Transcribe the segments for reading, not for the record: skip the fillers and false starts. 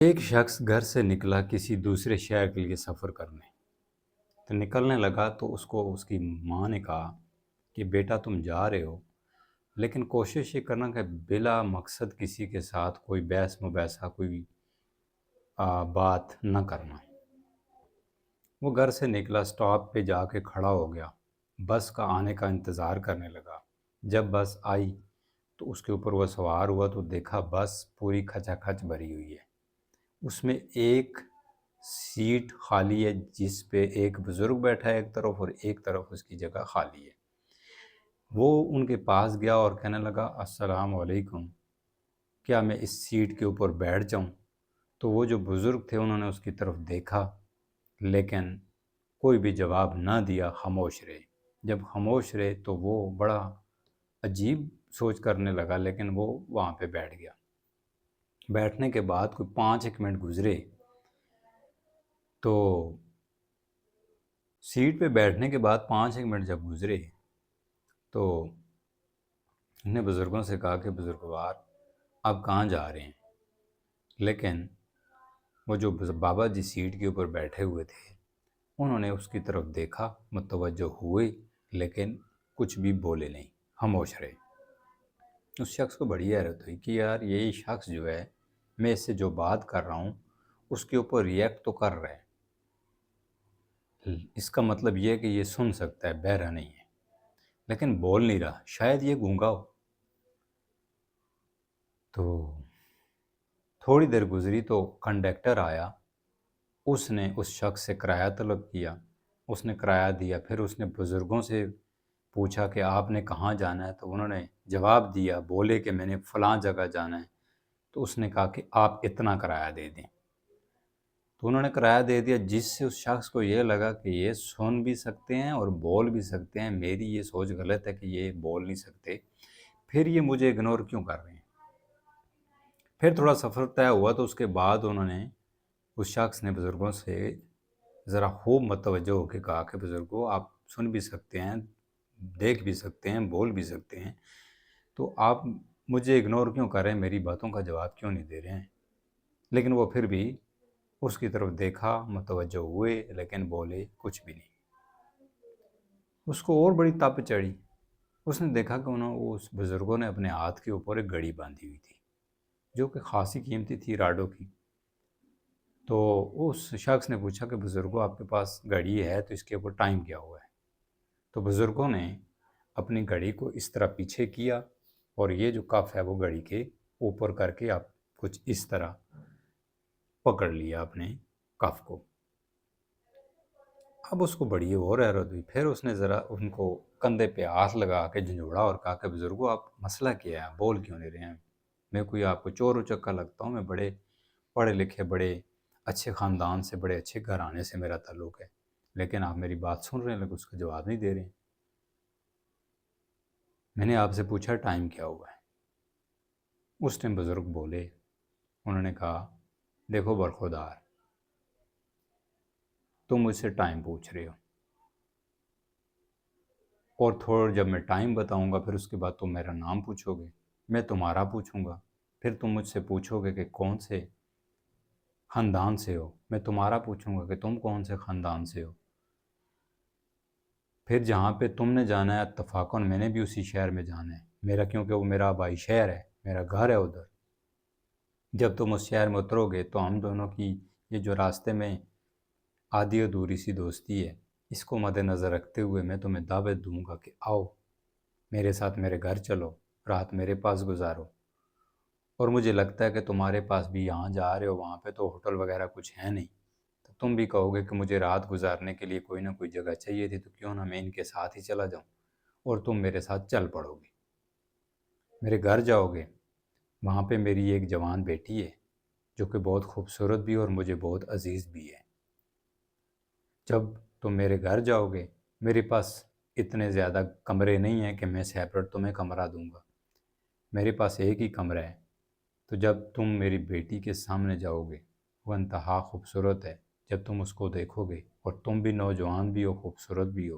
ایک شخص گھر سے نکلا کسی دوسرے شہر کے لیے سفر کرنے تو نکلنے لگا تو اس کو اس کی ماں نے کہا کہ بیٹا تم جا رہے ہو لیکن کوشش یہ کرنا کہ بلا مقصد کسی کے ساتھ کوئی بحث مباحثہ کوئی بات نہ کرنا۔ وہ گھر سے نکلا، سٹاپ پہ جا کے کھڑا ہو گیا، بس کا آنے کا انتظار کرنے لگا۔ جب بس آئی تو اس کے اوپر وہ سوار ہوا تو دیکھا بس پوری کھچا کھچ بھری ہوئی ہے۔ اس میں ایک سیٹ خالی ہے جس پہ ایک بزرگ بیٹھا ہے ایک طرف، اور ایک طرف اس کی جگہ خالی ہے۔ وہ ان کے پاس گیا اور کہنے لگا السلام علیکم، کیا میں اس سیٹ کے اوپر بیٹھ جاؤں؟ تو وہ جو بزرگ تھے انہوں نے اس کی طرف دیکھا لیکن کوئی بھی جواب نہ دیا، خاموش رہے۔ جب خاموش رہے تو وہ بڑا عجیب سوچ کرنے لگا، لیکن وہ وہاں پہ بیٹھ گیا۔ بیٹھنے کے بعد کوئی 5 منٹ گزرے تو سیٹ پہ بیٹھنے کے بعد 5 منٹ جب گزرے تو انہیں بزرگوں سے کہا کہ بزرگوار آپ کہاں جا رہے ہیں؟ لیکن وہ جو بابا جی سیٹ کے اوپر بیٹھے ہوئے تھے انہوں نے اس کی طرف دیکھا، متوجہ ہوئے لیکن کچھ بھی بولے نہیں، خاموش رہے۔ اس شخص کو بڑی حیرت ہوئی کہ یار یہی شخص جو ہے، میں اس سے جو بات کر رہا ہوں اس کے اوپر ریئیکٹ تو کر رہا ہے، اس کا مطلب یہ ہے کہ یہ سن سکتا ہے، بہرا نہیں ہے، لیکن بول نہیں رہا، شاید یہ گونگا ہو۔ تو تھوڑی دیر گزری تو کنڈکٹر آیا، اس نے اس شخص سے کرایہ طلب کیا، اس نے کرایہ دیا، پھر اس نے بزرگوں سے پوچھا کہ آپ نے کہاں جانا ہے، تو انہوں نے جواب دیا، بولے کہ میں نے فلاں جگہ جانا ہے، تو اس نے کہا کہ آپ اتنا کرایہ دے دیں۔ تو انہوں نے کرایہ دے دیا، جس سے اس شخص کو یہ لگا کہ یہ سن بھی سکتے ہیں اور بول بھی سکتے ہیں، میری یہ سوچ غلط ہے کہ یہ بول نہیں سکتے، پھر یہ مجھے اگنور کیوں کر رہے ہیں۔ پھر تھوڑا سفر طے ہوا تو اس کے بعد انہوں نے اس شخص نے بزرگوں سے ذرا خوب متوجہ ہو کے کہا کہ بزرگوں آپ سن بھی سکتے ہیں، دیکھ بھی سکتے ہیں، بول بھی سکتے ہیں، تو آپ مجھے اگنور کیوں کر رہے ہیں، میری باتوں کا جواب کیوں نہیں دے رہے ہیں؟ لیکن وہ پھر بھی اس کی طرف دیکھا، متوجہ ہوئے لیکن بولے کچھ بھی نہیں۔ اس کو اور بڑی تپ چڑھی، اس نے دیکھا کہ اس بزرگوں نے اپنے ہاتھ کے اوپر ایک گھڑی باندھی ہوئی تھی جو کہ خاصی قیمتی تھی، راڈو کی۔ تو اس شخص نے پوچھا کہ بزرگوں آپ کے پاس گھڑی ہے تو اس کے اوپر ٹائم کیا ہوا ہے؟ تو بزرگوں نے اپنی گھڑی کو اس طرح پیچھے کیا اور یہ جو کف ہے وہ گھڑی کے اوپر کر کے آپ کچھ اس طرح پکڑ لیا اپنے کف کو۔ اب اس کو بڑی اور حیرت ہوئی، پھر اس نے ذرا ان کو کندھے پہ ہاتھ لگا کے جھنجھوڑا اور کہا کہ بزرگوں آپ مسئلہ کیا ہے، بول کیوں نہیں رہے ہیں؟ میں کوئی آپ کو چور و چکا لگتا ہوں؟ میں بڑے پڑھے لکھے، بڑے اچھے خاندان سے، بڑے اچھے گھرانے سے میرا تعلق ہے، لیکن آپ میری بات سن رہے ہیں لیکن اس کا جواب نہیں دے رہے ہیں۔ میں نے آپ سے پوچھا ٹائم کیا ہوا ہے؟ اس ٹائم بزرگ بولے، انہوں نے کہا دیکھو برخودار، تم مجھ سے ٹائم پوچھ رہے ہو اور تھوڑا جب میں ٹائم بتاؤں گا پھر اس کے بعد تم میرا نام پوچھو گے، میں تمہارا پوچھوں گا، پھر تم مجھ سے پوچھو گے کہ کون سے خاندان سے ہو، میں تمہارا پوچھوں گا کہ تم کون سے خاندان سے ہو، پھر جہاں پہ تم نے جانا ہے اتفاقاً میں نے بھی اسی شہر میں جانا ہے میرا، کیونکہ وہ میرا آبائی شہر ہے، میرا گھر ہے ادھر۔ جب تم اس شہر میں اترو گے تو ہم دونوں کی یہ جو راستے میں آدھی ادھوری سی دوستی ہے، اس کو مد نظر رکھتے ہوئے میں تمہیں دعوت دوں گا کہ آؤ میرے ساتھ میرے گھر چلو، رات میرے پاس گزارو، اور مجھے لگتا ہے کہ تمہارے پاس بھی یہاں جا رہے ہو وہاں پہ تو ہوٹل وغیرہ کچھ ہے نہیں، تو تم بھی کہو گے کہ مجھے رات گزارنے کے لیے کوئی نہ کوئی جگہ چاہیے تھی، تو کیوں نہ میں ان کے ساتھ ہی چلا جاؤں، اور تم میرے ساتھ چل پڑو گے، میرے گھر جاؤ گے، وہاں پہ میری ایک جوان بیٹی ہے جو کہ بہت خوبصورت بھی اور مجھے بہت عزیز بھی ہے۔ جب تم میرے گھر جاؤ گے، میرے پاس اتنے زیادہ کمرے نہیں ہیں کہ میں سیپریٹ تمہیں کمرہ دوں گا، میرے پاس ایک ہی کمرہ ہے، تو جب تم میری بیٹی کے سامنے جاؤ گے، وہ انتہا خوبصورت ہے، جب تم اس کو دیکھو گے اور تم بھی نوجوان بھی ہو، خوبصورت بھی ہو،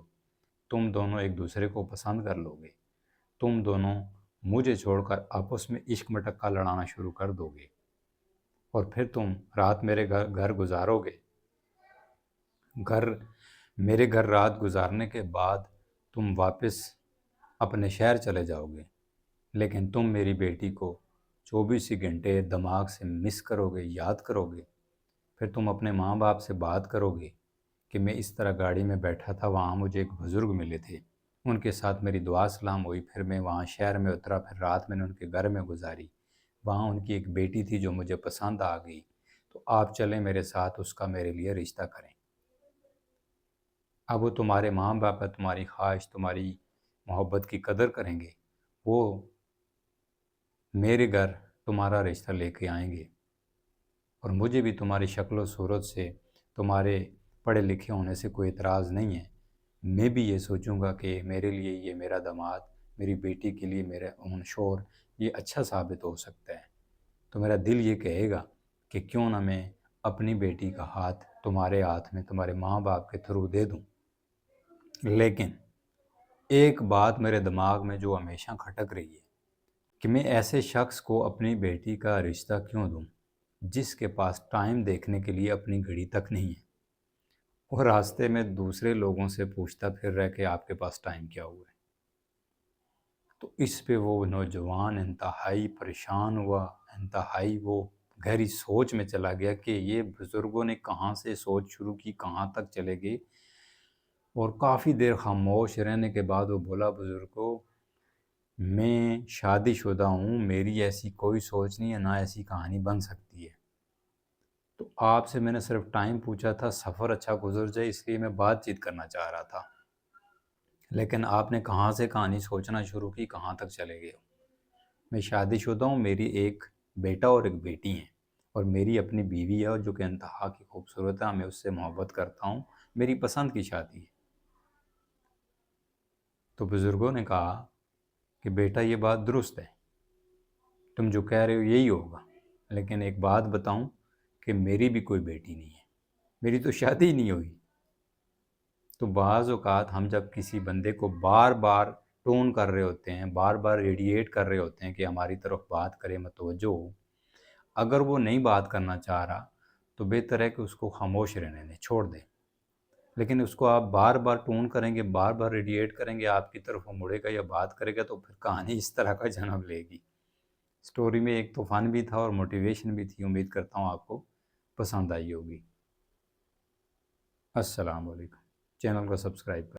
تم دونوں ایک دوسرے کو پسند کر لو گے، تم دونوں مجھے چھوڑ کر آپس میں عشق مٹکا لڑانا شروع کر دو گے، اور پھر تم رات میرے گھر گزارو گے۔ میرے گھر رات گزارنے کے بعد تم واپس اپنے شہر چلے جاؤ گے، لیکن تم میری بیٹی کو 24 گھنٹے دماغ سے مس کرو گے، یاد کرو گے۔ پھر تم اپنے ماں باپ سے بات کرو گے کہ میں اس طرح گاڑی میں بیٹھا تھا، وہاں مجھے ایک بزرگ ملے تھے، ان کے ساتھ میری دعا سلام ہوئی، پھر میں وہاں شہر میں اترا، پھر رات میں نے ان کے گھر میں گزاری، وہاں ان کی ایک بیٹی تھی جو مجھے پسند آ گئی، تو آپ چلیں میرے ساتھ، اس کا میرے لیے رشتہ کریں۔ اب وہ تمہارے ماں باپ ہے، تمہاری خواہش، تمہاری محبت کی قدر کریں گے، وہ میرے گھر تمہارا رشتہ لے کے آئیں گے، اور مجھے بھی تمہاری شکل و صورت سے، تمہارے پڑھے لکھے ہونے سے کوئی اعتراض نہیں ہے۔ میں بھی یہ سوچوں گا کہ میرے لیے یہ میرا داماد، میری بیٹی کے لیے میرا شوہر یہ اچھا ثابت ہو سکتا ہے، تو میرا دل یہ کہے گا کہ کیوں نہ میں اپنی بیٹی کا ہاتھ تمہارے ہاتھ میں تمہارے ماں باپ کے تھرو دے دوں۔ لیکن ایک بات میرے دماغ میں جو ہمیشہ کھٹک رہی ہے کہ میں ایسے شخص کو اپنی بیٹی کا رشتہ کیوں دوں جس کے پاس ٹائم دیکھنے کے لیے اپنی گھڑی تک نہیں ہے، اور راستے میں دوسرے لوگوں سے پوچھتا پھر رہا کہ آپ کے پاس ٹائم کیا ہوا ہے۔ تو اس پہ وہ نوجوان انتہائی پریشان ہوا، انتہائی وہ گہری سوچ میں چلا گیا کہ یہ بزرگوں نے کہاں سے سوچ شروع کی، کہاں تک چلے گئے، اور کافی دیر خاموش رہنے کے بعد وہ بولا، بزرگوں میں شادی شدہ ہوں، میری ایسی کوئی سوچ نہیں ہے، نہ ایسی کہانی بن سکتی ہے، تو آپ سے میں نے صرف ٹائم پوچھا تھا، سفر اچھا گزر جائے اس لیے میں بات چیت کرنا چاہ رہا تھا، لیکن آپ نے کہاں سے کہانی سوچنا شروع کی، کہاں تک چلے گئے ہو۔ میں شادی شدہ ہوں، میری ایک بیٹا اور ایک بیٹی ہیں، اور میری اپنی بیوی ہے جو کہ انتہا کی خوبصورت ہے، میں اس سے محبت کرتا ہوں، میری پسند کی شادی ہے۔ تو بزرگوں نے کہا کہ بیٹا یہ بات درست ہے، تم جو کہہ رہے ہو یہی ہوگا، لیکن ایک بات بتاؤں کہ میری بھی کوئی بیٹی نہیں ہے، میری تو شادی ہی نہیں ہوئی۔ تو بعض اوقات ہم جب کسی بندے کو بار بار ٹون کر رہے ہوتے ہیں، بار بار ریڈیٹ کر رہے ہوتے ہیں کہ ہماری طرف بات کرے، متوجہ ہو، اگر وہ نہیں بات کرنا چاہ رہا تو بہتر ہے کہ اس کو خاموش رہنے دیں، چھوڑ دیں، لیکن اس کو آپ بار بار ٹون کریں گے، بار بار ریڈیٹ کریں گے، آپ کی طرف وہ مڑے گا یا بات کرے گا، تو پھر کہانی اس طرح کا جنم لے گی۔ سٹوری میں ایک طوفان بھی تھا اور موٹیویشن بھی تھی، امید کرتا ہوں آپ کو پسند آئی ہوگی۔ السلام علیکم، چینل کو سبسکرائب کریں۔